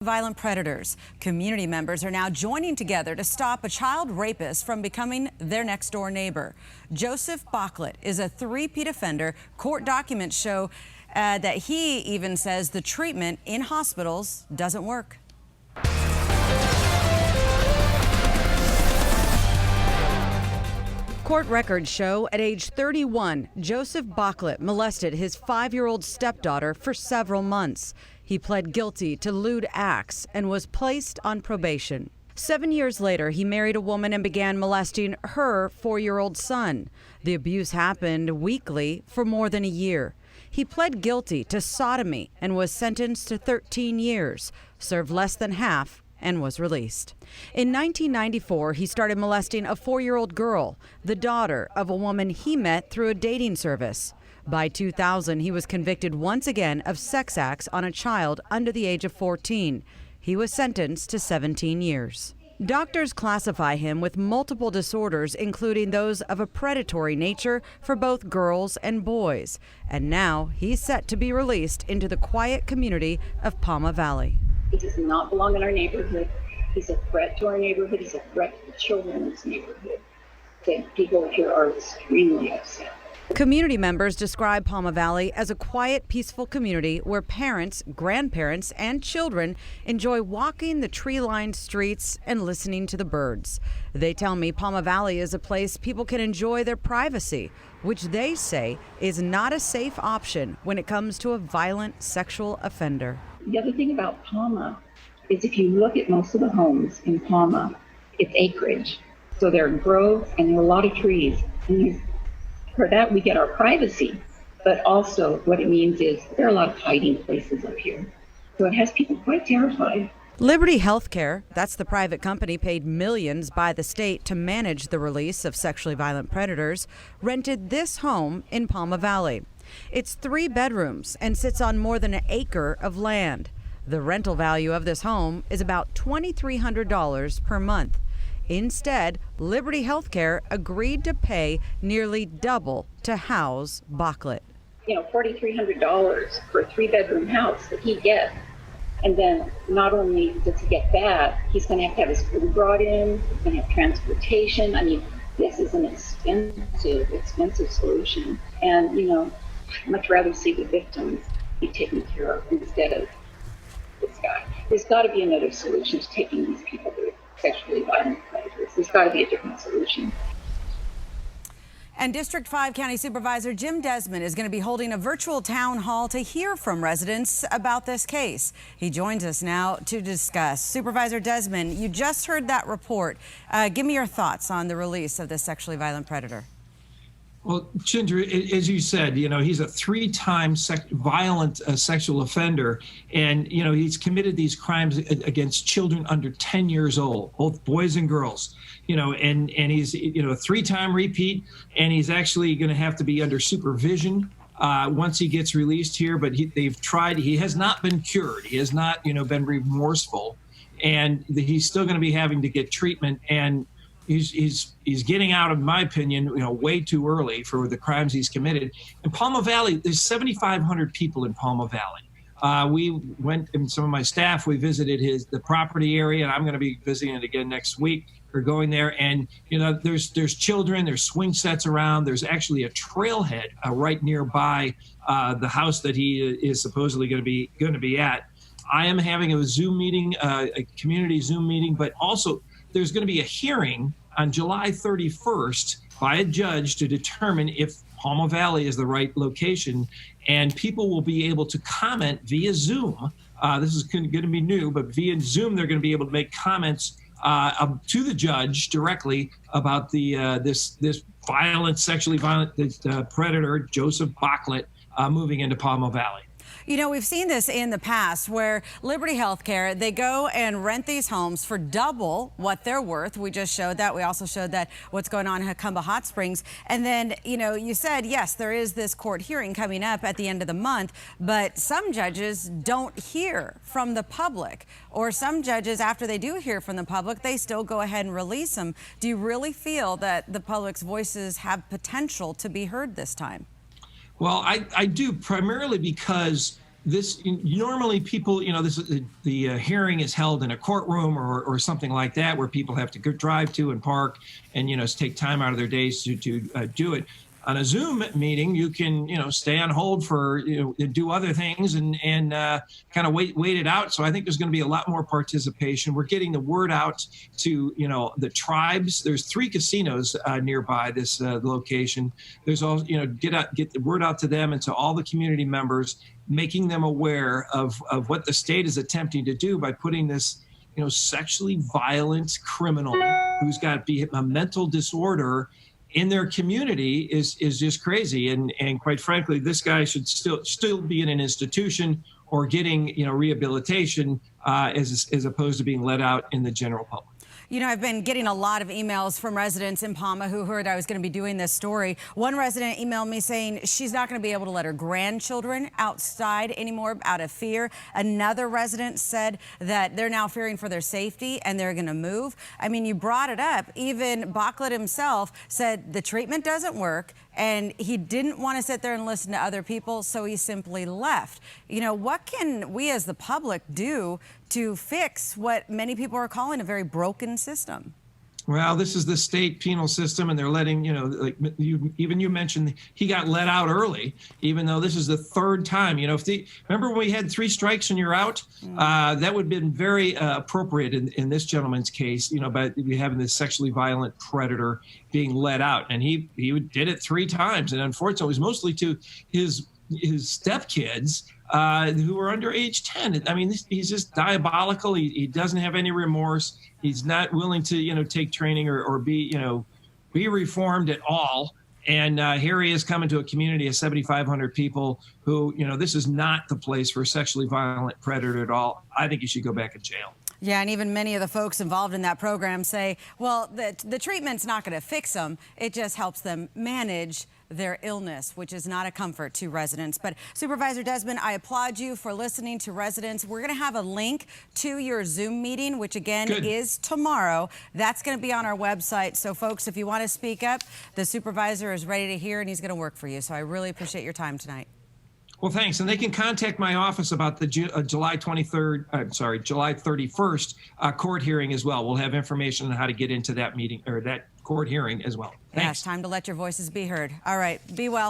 Violent predators. Community members are now joining together to stop a child rapist from becoming their next door neighbor. Joseph Bocklett is a three-peat offender. Court documents show that he even says the treatment in hospitals doesn't work. Court records show at age 31, Joseph Bocklett molested his 5-year-old stepdaughter for several months. He pled guilty to lewd acts and was placed on probation. 7 years later, he married a woman and began molesting her 4-year-old son. The abuse happened weekly for more than a year. He pled guilty to sodomy and was sentenced to 13 years, served less than half, and was released. In 1994, he started molesting a 4-year-old girl, the daughter of a woman he met through a dating service. By 2000, he was convicted once again of sex acts on a child under the age of 14. He was sentenced to 17 years. Doctors classify him with multiple disorders, including those of a predatory nature for both girls and boys. And now he's set to be released into the quiet community of Pauma Valley. He does not belong in our neighborhood. He's a threat to our neighborhood. He's a threat to the children in this neighborhood. The people here are extremely upset. Community members describe Pauma Valley as a quiet, peaceful community where parents, grandparents, and children enjoy walking the tree-lined streets and listening to the birds. They tell me Pauma Valley is a place people can enjoy their privacy, which they say is not a safe option when it comes to a violent sexual offender. The other thing about Pauma is if you look at most of the homes in Pauma, it's acreage. So there are groves and there are a lot of trees. And for that, we get our privacy, but also what it means is there are a lot of hiding places up here. So it has people quite terrified. Liberty Healthcare, that's the private company paid millions by the state to manage the release of sexually violent predators, rented this home in Pauma Valley. It's 3 bedrooms and sits on more than an acre of land. The rental value of this home is about $2,300 per month. Instead, Liberty Healthcare agreed to pay nearly double to house Bocklett. $4,300 for a 3-bedroom house that he gets. And then not only does he get that, he's going to have his food brought in, he's going to have transportation. I mean, this is an expensive solution. And, I'd much rather see the victims be taken care of instead of this guy. There's got to be another solution to taking these people that are sexually violent predators. There's got to be a different solution. And District 5 County Supervisor Jim Desmond is going to be holding a virtual town hall to hear from residents about this case. He joins us now to discuss. Supervisor Desmond, you just heard that report. Give me your thoughts on the release of this sexually violent predator. Well, Ginger, as you said, he's a 3-time violent sexual offender, and, he's committed these crimes against children under 10 years old, both boys and girls, and he's, a 3-time repeat, and he's actually going to have to be under supervision once he gets released here. But they've tried. He has not been cured. He has not, been remorseful, and he's still going to be having to get treatment. And he's getting out, in my opinion, way too early for the crimes he's committed. In Pauma Valley, there's 7,500 people in Pauma Valley. We went, and some of my staff, we visited the property area, and I'm going to be visiting it again next week. We're going there, and there's children, there's swing sets around. There's actually a trailhead right nearby the house that he is supposedly going to be at. I am having a Zoom meeting, a community Zoom meeting, but also there's going to be a hearing on July 31st by a judge to determine if Pauma Valley is the right location, and people will be able to comment via Zoom. This is going to be new, but via Zoom they're going to be able to make comments to the judge directly about this sexually violent predator, Joseph Bocklett, moving into Pauma Valley. We've seen this in the past where Liberty Healthcare, they go and rent these homes for double what they're worth. We just showed that. We also showed that what's going on in Jacumba Hot Springs. And then, you said, yes, there is this court hearing coming up at the end of the month, but some judges don't hear from the public, or some judges, after they do hear from the public, they still go ahead and release them. Do you really feel that the public's voices have potential to be heard this time? Well, I do, primarily because this normally people, this the hearing is held in a courtroom or something like that, where people have to go drive to and park and take time out of their days to do it. On a Zoom meeting, you can stay on hold for do other things and kind of wait it out. So I think there's going to be a lot more participation. We're getting the word out to the tribes. There's 3 casinos nearby this location. There's also get the word out to them and to all the community members, making them aware of what the state is attempting to do by putting this sexually violent criminal who's got a mental disorder in their community is just crazy. And quite frankly, this guy should still be in an institution or getting rehabilitation as opposed to being let out in the general public. I've been getting a lot of emails from residents in Pauma who heard I was going to be doing this story. One resident emailed me saying she's not going to be able to let her grandchildren outside anymore out of fear. Another resident said that they're now fearing for their safety and they're going to move. I mean, you brought it up. Even Bocklett himself said the treatment doesn't work and he didn't want to sit there and listen to other people, so he simply left. What can we as the public do to fix what many people are calling a very broken system? Well, this is the state penal system, and they're letting, like you mentioned, he got let out early, even though this is the 3rd time. Remember when we had 3 strikes and you're out? That would have been very appropriate in this gentleman's case, by having this sexually violent predator being let out. And he did it 3 times. And unfortunately, it was mostly to his stepkids who are under age 10. I mean, he's just diabolical. He doesn't have any remorse. He's not willing to, take training or be reformed at all. And here he is coming to a community of 7,500 people who, this is not the place for a sexually violent predator at all. I think he should go back in jail. Yeah, and even many of the folks involved in that program say, well, the treatment's not going to fix them. It just helps them manage their illness, which is not a comfort to residents. But Supervisor Desmond, I applaud you for listening to residents. We're going to have a link to your Zoom meeting, which again is tomorrow. That's going to be on our website. So folks, if you want to speak up, the supervisor is ready to hear and he's going to work for you. So I really appreciate your time tonight. Well, thanks. And they can contact my office about the July 31st court hearing as well. We'll have information on how to get into that meeting or that court hearing as well. Thanks. Yeah, it's time to let your voices be heard. All right. Be well.